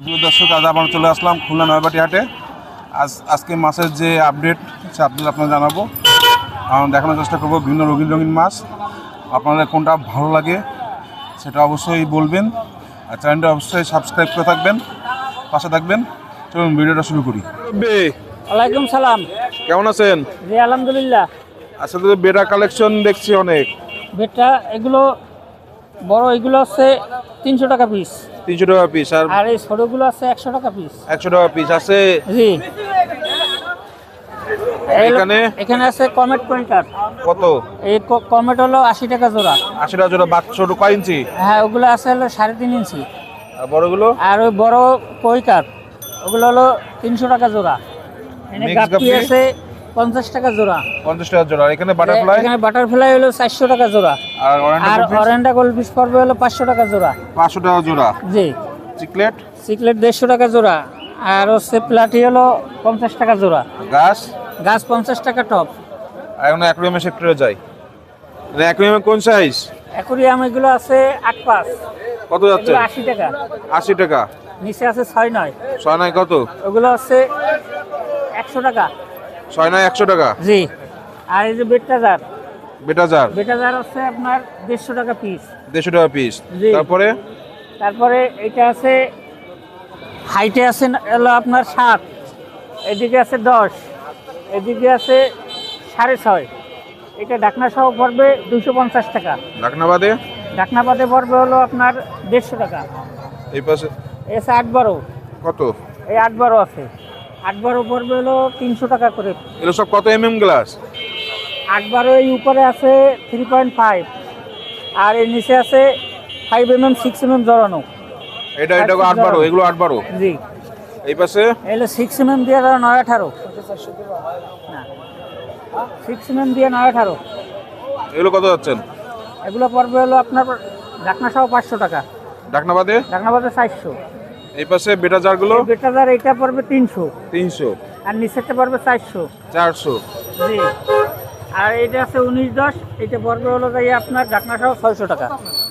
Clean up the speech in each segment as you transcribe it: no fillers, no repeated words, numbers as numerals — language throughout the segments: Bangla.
প্রিয় দর্শক, আজ আবার চলে আসলাম খুলনা নয়বাটি হাটে। আজকে মাছের যে আপডেট সে আপডেট আপনাদের জানাবো, দেখানোর চেষ্টা করবো বিভিন্ন রঙিন রঙিন মাছ। আপনাদের কোনটা ভালো লাগে সেটা অবশ্যই বলবেন, আর চ্যানেলটা অবশ্যই সাবস্ক্রাইব করে থাকবেন, পাশে থাকবেন। চলুন ভিডিওটা শুরু করি। ওয়ালাইকুম সালাম। কেমন আছেন? জি আলহামদুলিল্লাহ। আসলে তো বেটা কালেকশন দেখছি অনেক। বেটা এগুলো বড়, এগুলো আছে 300 টাকা পিস। 300 টাকা পিস। আর এই ছোটগুলো আছে 100 টাকা পিস। 100 টাকা পিস আছে। জি এখানে আছে কমেট পয়েন্টার। কত? এই কমেট হলো 80 টাকা জোড়া। 80 টাকা জোড়া। ছোট কয় ইঞ্চি? হ্যাঁ, ওগুলো আছে হলো 3.5 ইঞ্চি। আর বড়গুলো? আর ওই বড় পয়কার ওগুলো হলো 300 টাকা জোড়া। গাপ্পি আছে 50 টাকা জোড়া। 50 টাকা জোড়া। এখানে বাটারফ্লাই? এখানে বাটারফ্লাই হলো 400 টাকা জোড়া। আর অরেন্ডা গোল্ডফিশ পড়বে হলো 500 টাকা জোড়া। 500 টাকা জোড়া। জি। চিকলেট? চিকলেট 150 টাকা জোড়া। আর হচ্ছে প্লাটি হলো 50 টাকা জোড়া। গাছ 50 টাকা টপ। এখন অ্যাকুরিয়ামে সেক্টরে যাই। অ্যাকুরিয়ামে কোন সাইজ? অ্যাকুরিয়াম এগুলো আছে 8-5। কত যাচ্ছে? 80 টাকা। 80 টাকা। নিচে আছে 6-9। 6-9 কত? ওগুলো আছে 100 টাকা। 6-9 100 টাকা। জি। আর এই যে বেটাজার আছে আপনার 150 টাকা পিস। 150 টাকা পিস। তারপরে এটা আছে হাইটে আছে হলো আপনার 7, এদিকে আছে 10, এদিকে আছে 6.5। এটা ঢাকনা সহ পড়বে 250 টাকা। ঢাকনা বাদে পড়বে হলো আপনার 150 টাকা। এই পাশে এসে 8-12। কত? এই 8-12 আছে। 8-12 পড়বে হলো 300 টাকা করে। এগুলো সব কত এমএম গ্লাস? 8-12 এই উপরে আছে 3.5, আর এর নিচে আছে 5mm 6mm জড়ানো। এটা 8-12। এগুলো 8-12। জি। এই পাশে এগুলো 6mm দিয়ে 9-18। না, 6mm দিয়ে 9-18। এগুলো কত যাচ্ছেন? এগুলো পড়বে হলো আপনার ঢাকনা সহ 500 টাকা। ঢাকনা বাদে 400। এই পাশে বেটা জারগুলো? বেটা জার এটা পড়বে 300। আর নিচেতে পড়বে 400। জি। আর এটা আছে 19-10, এটা পড়বে হলো যাই আপনার ঢাকনা সহ 600 টাকা।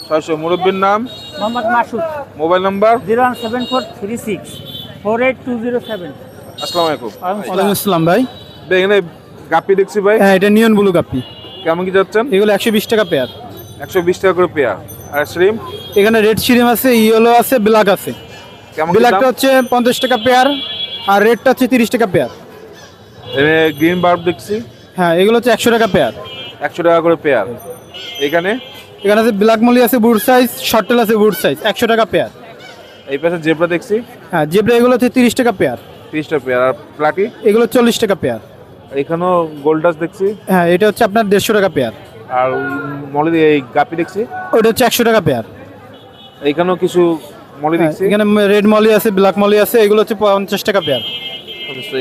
600। মুরব্বির নাম? মোহাম্মদ মাসুদ। Mobile number? 01743648207। আসসালামু আলাইকুম। ওয়ালাইকুম আসসালাম ভাই। এখানে গাপ্পি দেখছি ভাই। হ্যাঁ, এটা নিয়ন ব্লু গাপ্পি। কেমন কি যাচ্ছেন? এগুলো 120 টাকা পেয়ার। 120 টাকা করে পেয়ার। আর শ্রিম? এখানে রেড শ্রিম আছে, ইয়েলো আছে, ব্ল্যাক আছে। ব্ল্যাকটা হচ্ছে 50 টাকা পেয়ার, আর রেডটা হচ্ছে 30 টাকা পেয়ার। গ্রিন বার্ব দেখছি। হ্যাঁ, এগুলো হচ্ছে 100 টাকা পেয়ার। 100 টাকা করে পেয়ার। এখানে আছে ব্ল্যাক মলি আছে, বুট সাইজ, শর্টেল আছে, বুট সাইজ, 100 টাকা পেয়ার। এই পাশে জেব্রা দেখছি। হ্যাঁ, জেব্রা এগুলো হচ্ছে 30 টাকা পেয়ার। 30 টাকা পেয়ার। আর প্লাটি? এগুলো 40 টাকা পেয়ার। এখানেও গোল্ডাস দেখছি। হ্যাঁ, এটা হচ্ছে আপনার 150 টাকা পেয়ার। আর মলি এই গাপি দেখছি, ওটা হচ্ছে 100 টাকা পেয়ার। এইখানেও কিছু মলি দেখছি। এখানে রেড মলি আছে, ব্ল্যাক মলি আছে, এগুলো হচ্ছে 50 টাকা পেয়ার।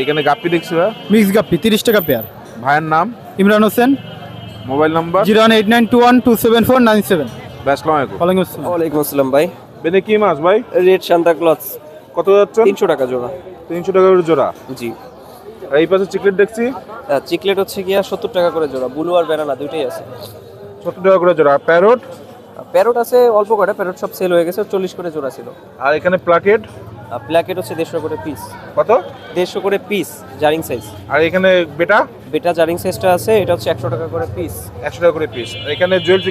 এখানে গাপি দেখছি ভাই, মিক্স গাপ্পি 30 টাকা পেয়ার। ভাইয়ের নাম? ইমরান হোসেন। Mobile number? 0189127427497। আসসালামু আলাইকুম। ওয়ালাইকুম আসসালাম ভাই। বেনে কি মাছ ভাই? Red Santa cloth. কত যাচ্ছে? 300 টাকা জোড়া। 300 টাকা করে জোড়া। জি। আর এই পাশে চিকলেট দেখছি। চিকলেট হচ্ছে গিয়া 70 টাকা করে জোড়া। ব্লু আর ব্যানানা দুইটাই আছে। 70 টাকা করে জোড়া। প্যারট? প্যারট আছে অল্প কটা, প্যারট সব সেল হয়ে গেছে, 40 করে জোড়া ছিল। আর এখানে প্লাকেট? প্ল্যাকেট হচ্ছে 150 করে পিস। কত? 150 করে পিস, জারিং সাইজ। আর এখানে বেটা জারিং সাইজটা আছে, এটা হচ্ছে 100 টাকা করে পিস। 100 টাকা করে পিস। আর এখানে জুয়েল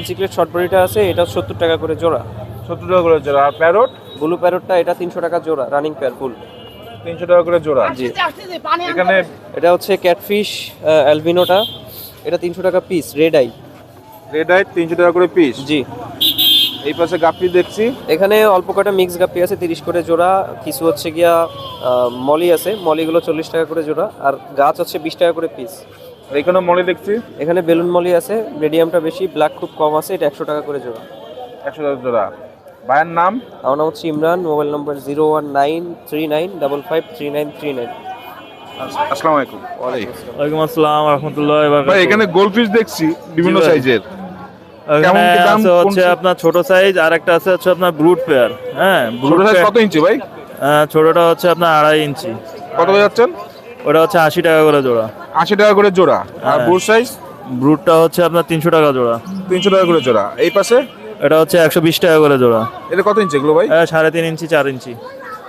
চিকলেট শর্ট বডিটা আছে, এটা 70 টাকা করে জোড়া। 70 টাকা করে জোড়া। আর প্যারট? ব্লু প্যারটটা এটা 300 টাকা জোড়া, রানিং পেয়ার ফুল। 300 টাকা করে জোড়া। জি। এখানে এটা হচ্ছে ক্যাটফিশ অ্যালবিনোটা, এটা 300 টাকা পিস। রেড আই 300 টাকা করে পিস। জি। এই পাশে গাপ্পি দেখছি। এখানে অল্প কটা মিক্স গাপ্পি আছে, 30 করে জোড়া। কিছু হচ্ছে গিয়া মলি আছে, মলিগুলো 40 টাকা করে জোড়া। আর গাছ হচ্ছে 20 টাকা করে পিস। আর এখানে মলি দেখছি। এখানে বেলুন মলি আছে, মিডিয়ামটা বেশি, ব্ল্যাক খুব কম আছে, এটা 100 টাকা করে জোড়া। 100 টাকা জোড়া। ভাইয়ের নাম? আমার নাম হচ্ছে ইমরান, মোবাইল নম্বর 01939553939। আসসালামু আলাইকুম। ওয়ালাইকুম আসসালাম রাহমাতুল্লাহি ওয়া ভাই বারাকাতুহু। এখানে গোল্ডফিশ দেখছি বিভিন্ন জি ভাই। সাইজের। এখানে কেমন কি দাম? আছে হচ্ছে আপনার ছোট সাইজ, আর একটা আছে হচ্ছে আপনার ব্রুট পেয়ার। হ্যাঁ, ছোট সাইজ কত ইঞ্চি ভাই? ছোটটা হচ্ছে আপনার 2.5 ইঞ্চি। কত যাচ্ছেন? ওটা হচ্ছে 80 টাকা করে জোড়া। 80 টাকা করে জোড়া। আর বুট সাইজ? ব্রুটটা হচ্ছে আপনার 300 টাকা জোড়া। 300 টাকা করে জোড়া। এই পাশে? এটা হচ্ছে 120 টাকা করে জোড়া। এটা কত ইঞ্চি এগুলো ভাই? 3.5 ইঞ্চি 4 ইঞ্চি।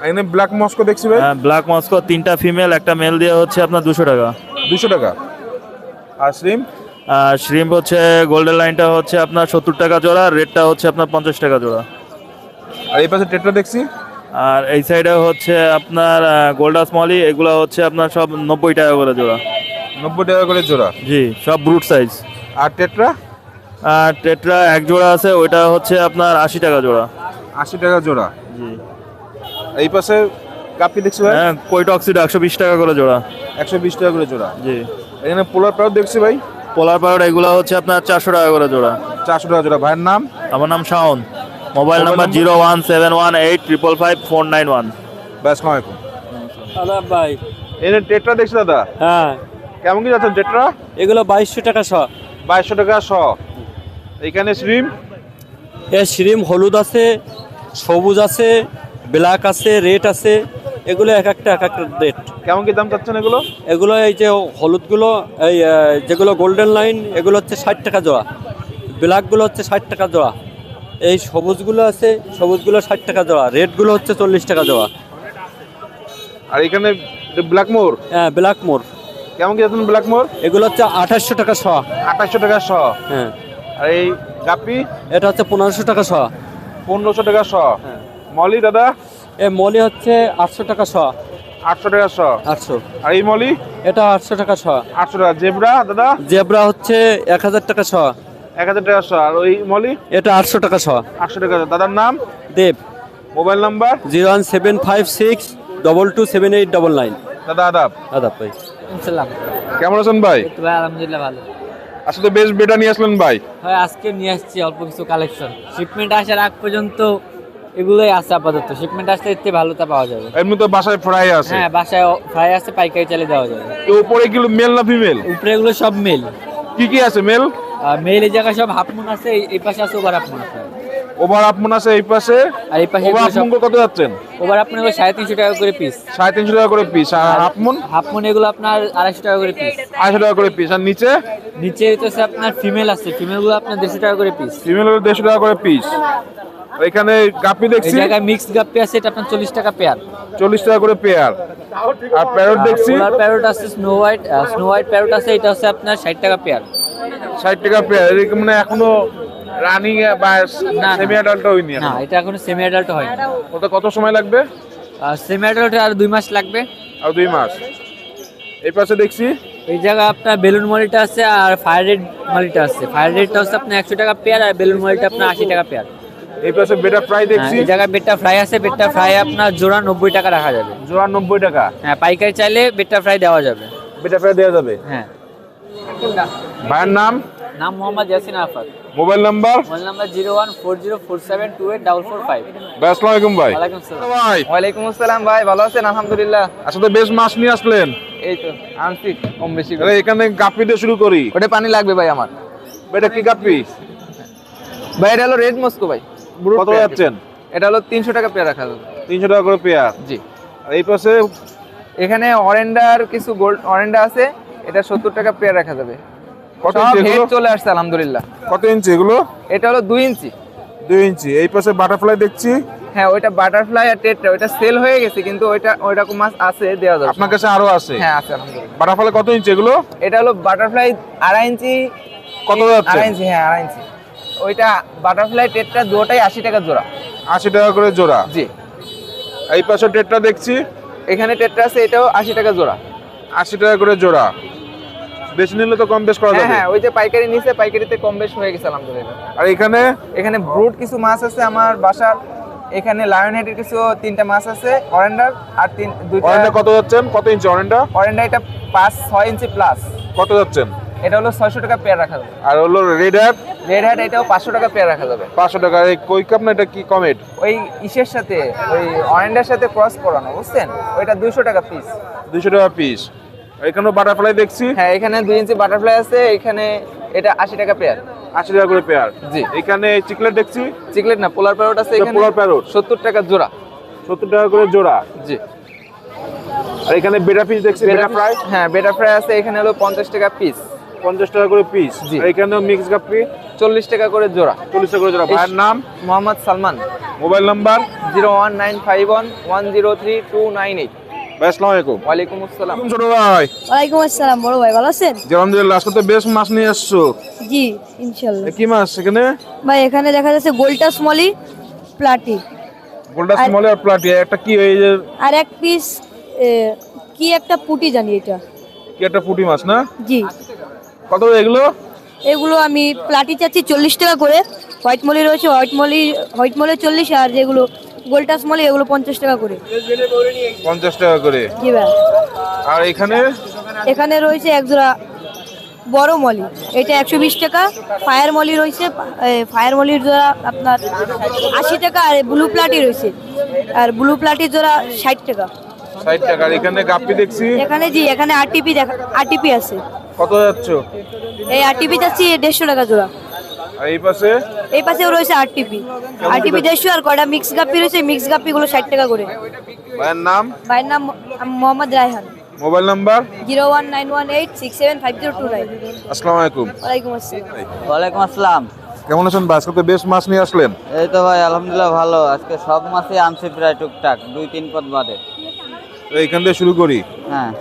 এখানে ব্ল্যাক মস্কো দেখছি ভাই, ব্ল্যাক মস্কো 3টা ফিমেল একটা মেল দিয়ে হচ্ছে আপনার 200 টাকা। 200 টাকা। আর শ্রিম? শ্রিম্প হচ্ছে গোল্ডেন লাইনটা হচ্ছে আপনার 70 টাকা জোড়া, রেডটা হচ্ছে আপনার 50 টাকা জোড়া। আর এই পাশে টেট্রা দেখছি, আর এই সাইডে হচ্ছে আপনার গোল্ডাস মলি, এগুলো হচ্ছে আপনার সব 90 টাকা করে জোড়া। 90 টাকা করে জোড়া। জি, সব ব্রুট সাইজ। আর টেট্রা? আর টেট্রা এক জোড়া আছে, ওইটা হচ্ছে আপনার 80 টাকা জোড়া। 80 টাকা জোড়া। জি। এই পাশে কাপি দেখছি ভাই, হ্যাঁ, কোয়েট অক্সিড 120 টাকা করে জোড়া। 120 টাকা করে জোড়া। জি। এখানে পোলার প্যারট দেখছি ভাই, পোলার প্যারট এগুলো হচ্ছে আপনার 400 টাকা করে জোড়া। 400 টাকা জোড়া। ভাইয়ের নাম? আমার নাম শাওন। Mobile number 01718884991। ব্যাস, আসসালামু আলাইকুম। আদাব ভাই। এখানে টেট্রা দেখছি দাদা, হ্যাঁ, কেমন কি যাচ্ছেন টেট্রা? এগুলো 2200 টাকা শ। 2200 টাকা শ। এখানে শ্রিম? এর শ্রিম হলুদ আছে, সবুজ আছে, ব্ল্যাক আছে, রেড আছে, এগুলো এক একটা রেট। কেমন কি দাম চাচ্ছেন এগুলো? এগুলো এই যে হলুদগুলো, এই যেগুলো গোল্ডেন লাইন, এগুলো হচ্ছে 60 টাকা জোড়া। ব্ল্যাকগুলো হচ্ছে 60 টাকা জোড়া। এই সবুজগুলো আছে, সবুজগুলো 60 টাকা জোড়া। রেডগুলো হচ্ছে 40 টাকা জোড়া। আর এখানে ব্ল্যাক মোর? হ্যাঁ, ব্ল্যাক মোর। কেমন কি যাচ্ছেন ব্ল্যাক মোর? এগুলো হচ্ছে 2800 টাকা শ। 2800 টাকা শ। হ্যাঁ। আর এই গাপি? এটা হচ্ছে 1500 টাকা শ। 1500 টাকা শ। হ্যাঁ। মলি দাদা? এই মলি হচ্ছে 800 টাকা শ। 800 টাকা শ। 800। আর এই মলি? এটা 800 টাকা শ। 800 টাকা। জেব্রা দাদা? জেব্রা হচ্ছে 1000 টাকা শ। 1000 টাকা শ। আর ওই মলি? এটা 800 টাকা শ। 800 টাকা। দাদার নাম? দেব। Mobile number? 01756227899। দাদা আদাব। আদাব ভাই। সালাম। কেমন আছেন ভাই? ভাই আলহামদুলিল্লাহ ভালো। আসলে বেশ বেটা নিয়ে আসলেন ভাই। ভাই আজকে নিয়ে আসছি অল্প কিছু কালেকশন। শিপমেন্ট আসার আগ পর্যন্ত এগুলোই আছে আপাতত। শিপমেন্ট আসলে এতে ভালোটা পাওয়া যাবে। এমনি তো বাসায় ফ্রাই আছে। হ্যাঁ, বাসায় ফ্রাই আছে, পাইকারি চালে দেওয়া যাবে। তো উপরে কি মেল না ফিমেল? উপরে এগুলো সব মেল। কি কি আছে মেল? মেল এই জায়গায় সব হাফ মুন আছে, এই পাশে আছে ওভার হাফ মুন আছে। ওভার আপমন আছে এই পাশে। আর এই পাশে ওভার আপমন কত যাচ্ছেন? ওভার হাফ মুন 350 টাকা করে পিস। 350 টাকা করে পিস। আর আপমন? হাফ মুন এগুলো আপনার 250 টাকা করে পিস। 250 টাকা করে পিস। আর নিচে? নিচে হচ্ছে আপনার ফিমেল আছে, ফিমেল গুলো আপনার 150 টাকা করে পিস। ফিমেল হলো 150 টাকা করে পিস। এখানে গাপি এই দেখছি জায়গায় মিক্স গাপ্পি আছে, এটা আপনার 40 টাকা পেয়ার। 40 টাকা করে পেয়ার। আর প্যারট দেখছি পোলার প্যারট আছে, স্নো হোয়াইট প্যারট আছে, এটা হচ্ছে আপনার 60 টাকা পেয়ার। 60 টাকা পেয়ার। এরকম মানে এখনো রানিং বা না। সেমি অ্যাডাল্ট হয়নি না, এখন। এটা এখনো সেমি অ্যাডাল্ট হয়নি। ওটা কত সময় লাগবে? সেমি অ্যাডাল্ট আর 2 মাস লাগবে। আর 2 মাস। এই পাশে দেখছি এই জায়গায় আপনার বেলুন মলিটা আছে আর ফায়ার রেড মলিটা আছে। ফায়ার রেডটা হচ্ছে আপনার 100 টাকা পেয়ার, আর বেলুন মলিটা আপনার 80 টাকা পেয়ার। এই পাশে বেটা ফ্রাই দেখছি, এই জায়গায় বেটটা ফ্রাই আছে, বেটটা ফ্রাই আপনার জোড়া 90 টাকা রাখা যাবে। জোড়া 90 টাকা। হ্যাঁ, পাইকারি চাইলে বেটটা ফ্রাই দেওয়া যাবে। বেটা ফ্রাই দেওয়া যাবে। হ্যাঁ। ভাইয়ের নাম? নাম Mohammad Yasin Arafat. Mobile number? Mobile number 01404728445। ভাই আসসালামু আলাইকুম ভাই। ওয়ালাইকুম আসসালাম। ভাই ওয়ালাইকুম আসসালাম ভাই, ভালো আছেন? আলহামদুলিল্লাহ। আসলে বেশ মাছ নিয়ে আসলেন। এই তো আনছি কম বেশি করে। তাহলে এখানে গাপ্পি দিয়ে শুরু করি। ওটা পানি লাগবে ভাই আমার। এটা কি গাপ্পি? ভাই এটা হলো রেড মস্কো ভাই। কত যাচ্ছেন? এটা হলো 300 টাকা পেয়ার রাখা যাবে। 300 টাকা করে পেয়ার। জি। আর এই পাশে এখানে অরেন্ডার কিছু গোল্ড অরেন্ডা আছে, এটা 70 টাকা পেয়ার রাখা যাবে। কত সব ইঞ্চি হেড এগুলো? চলে আসছে আলহামদুলিল্লাহ। কত ইঞ্চি এগুলো? এটা হলো 2 ইঞ্চি। 2 ইঞ্চি। এই পাশে বাটারফ্লাই দেখছি। হ্যাঁ, ওইটা বাটারফ্লাই আর টেট্রা, ওইটা সেল হয়ে গেছে, কিন্তু ওইরকম মাছ আছে, দেওয়া যাবে। আপনার কাছে আরো আছে? হ্যাঁ আছে আলহামদুলিল্লাহ। বাটারফ্লাই কত ইঞ্চি এগুলো? এটা হলো বাটারফ্লাই 2.5 ইঞ্চি। কত যাচ্ছে? 2.5 ইঞ্চি, হ্যাঁ 2.5 ইঞ্চি। ওইটা বাটারফ্লাই টেট্রা দুটোই 80 টাকা জোড়া। 80 টাকা করে জোড়া। জি। এই পাশে টেট্রা দেখছি, এখানে টেট্রা আছে, এটাও 80 টাকা জোড়া। 80 টাকা করে জোড়া। বেশি নিলে তো কম বেশ করা হ্যাঁ যাবে। হ্যাঁ, ওই যে পাইকারি নিচে, পাইকারিতে কম বেশ হয়ে গেছে আলহামদুলিল্লাহ। আর এখানে এখানে ব্রুড কিছু মাছ আছে আমার বাসার। এখানে লায়ন হেডের কিছু 3টা মাছ আছে, অরেন্ডার আর 2টা। অরেন্ডা কত যাচ্ছেন? কত ইঞ্চি অরেন্ডা? অরেন্ডা এটা 5-6 ইঞ্চি প্লাস। কত যাচ্ছেন? এটা হলো 600 টাকা পেয়ার রাখা যাবে। আর হলো রেড হ্যাট? রেড হ্যাট এটাও 500 টাকা পেয়ার রাখা যাবে। 500 টাকা। এই কই কাপ না এটা কি কমেট? ওই ইসের সাথে, ওই অরেন্ডার সাথে ক্রস করানো, বুঝছেন? ওইটা 200 টাকা পিস। 200 টাকা পিস। এখানেও বাটারফ্লাই দেখছি। হ্যাঁ, এখানে 2 ইঞ্চি বাটারফ্লাই আছে। এখানে এটা 80 টাকা পেয়ার। 80 টাকা করে পেয়ার। জি। এখানে চিকলেট দেখছি। চিকলেট না, পোলার প্যারট আছে এখানে। পোলার প্যারট 70 টাকা জোড়া। 70 টাকা করে জোড়া। জি। আর এখানে বেটা ফিশ দেখছি, বেটা ফ্রাই। হ্যাঁ, বেটা ফ্রাই আছে, এখানে হলো 50 টাকা পিস। 50 টাকা করে পিস। জি। আর এখানেও মিক্স গাপ্পি 40 টাকা করে জোড়া। 40 টাকা করে জোড়া। ভাইয়ের নাম? মোহাম্মদ সালমান। Mobile number? 01951103298। ভাই আসসালামু আলাইকুম। ওয়ালাইকুম আসসালাম। ছোট ভাই। ওয়ালাইকুম আসসালাম বড় ভাই, ভালো আছেন? জি আলহামদুলিল্লাহ। আজকে তো বেশ মাছ নিয়ে আসছো। জি ইনশাল্লাহ। কি মাছ এখানে? ভাই এখানে দেখা যাচ্ছে গোল্টাস মলি, প্লাটি, গোল্ডাস আর- মলে আর প্লাটি, একটা কি এই যে আর এক পিস কি একটা পুটি জানি এটা। কি একটা পুঁটি মাছ না? জি কত এগুলো? এগুলো আমি প্লাটি চাচ্ছি 40 টাকা করে। হোয়াইট মলি রয়েছে, হোয়াইট মলি 40, আর যেগুলো গোল্টাস মলি এগুলো 50 টাকা করে। 50 টাকা করে। জি ভাই। আর এখানে এখানে রয়েছে এক জোড়া বড় মলি, এটা 120 টাকা। ফায়ার মলি রয়েছে, ফায়ার মলির জোড়া আপনার 80 টাকা। আর ব্লু প্লাটি রয়েছে, আর ব্লু প্লাটির জোড়া 60 টাকা। 60 টাকা। আর এখানে গাপ্পি দেখছি। এখানে জি এখানে আরটিপি আছে। কত যাচ্ছ? এই আরটিপি যাচ্ছি 150 টাকা জোড়া। আর এই পাশে এই পাশেও রয়েছে আরটিপি 150, আর কয়টা মিক্স গাপ্পি রয়েছে, মিক্স গাপ্পিগুলো 60 টাকা করে। ভাইয়ের নাম? ভাইয়ের নাম মোহাম্মদ রায়হান। Mobile number? 01918675029। আসসালামু আলাইকুম। ওয়ালাইকুম আসসালাম। ওয়ালাইকুম আসসালাম। কেমন আছেন ভাই? আজকে তো বেশ মাছ নিয়ে আসলেন। এই তো ভাই আলহামদুলিল্লাহ ভালো। আজকে সব মাছই আনছি প্রায় টুকটাক, 2-3 পদ বাদে। তো এইখান থেকে শুরু করি। হ্যাঁ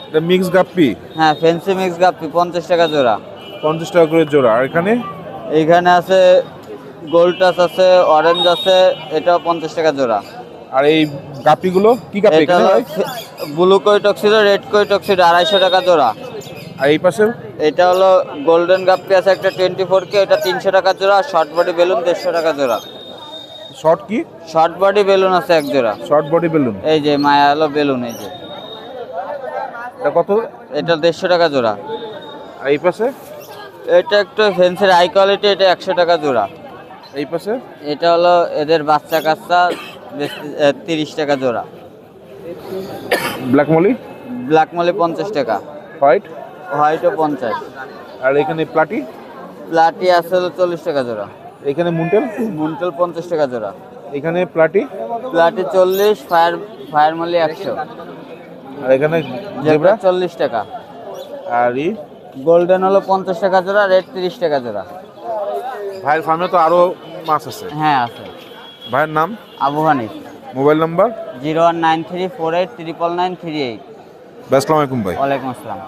এটা মিক্স গাপ্পি হ্যাঁ, ফেন্সি মিক্স গাপ্পি 50 টাকা জোড়া। 50 টাকা করে জোড়া। আর এখানে এইখানে আছে গোল্টাস আছে, অরেঞ্জ আছে, এটাও 50 টাকা জোড়া। আর এই গাপ্পিগুলো কি গাপ্পি এটা এখানে হলো ভাই? ব্লু কই টক্সিডো, রেড কই টক্সিডো 250 টাকা জোড়া। আর এই পাশে এটা হলো গোল্ডেন গাপ্পি আছে একটা 24K, এটা 300 টাকা জোড়া। শর্ট বডি বেলুন 150 টাকা জোড়া। শর্ট কি? শর্ট বডি বেলুন আছে এক জোড়া। Short body balloon. এই যে মায়া হলো বেলুন, এই যে এটা কত? এটা 150 টাকা জোড়া। আর এই পাশে? এটা একটু ফেন্সির হাই কোয়ালিটি, এটা 100 টাকা জোড়া। এই পাশে? এটা হলো এদের বাচ্চা কাচ্চা 30 টাকা জোড়া। Black molly? ব্ল্যাক মলি 50 টাকা। হোয়াইট? হোয়াইটও 50। আর এখানে প্লাটি? প্লাটি আছে হলো 40 টাকা জোড়া। এখানে মুন্টেল? মুন্টেল 50 টাকা জোড়া। এখানে প্লাটি? প্লাটি 40, ফায়ার মলি 100। আর এখানে জেব্রা 40 টাকা। আর ই গোল্ডেন হলো 50 টাকা জোড়া, রেড 30 টাকা জোড়া। ভাইয়ের ফার্মে তো আরো মাছ আছে। হ্যাঁ আছে। ভাইয়ের নাম? আবু হানিফ। Mobile number? 01934899938। আসসালামু আলাইকুম ভাই। ওয়ালাইকুম আসসালাম।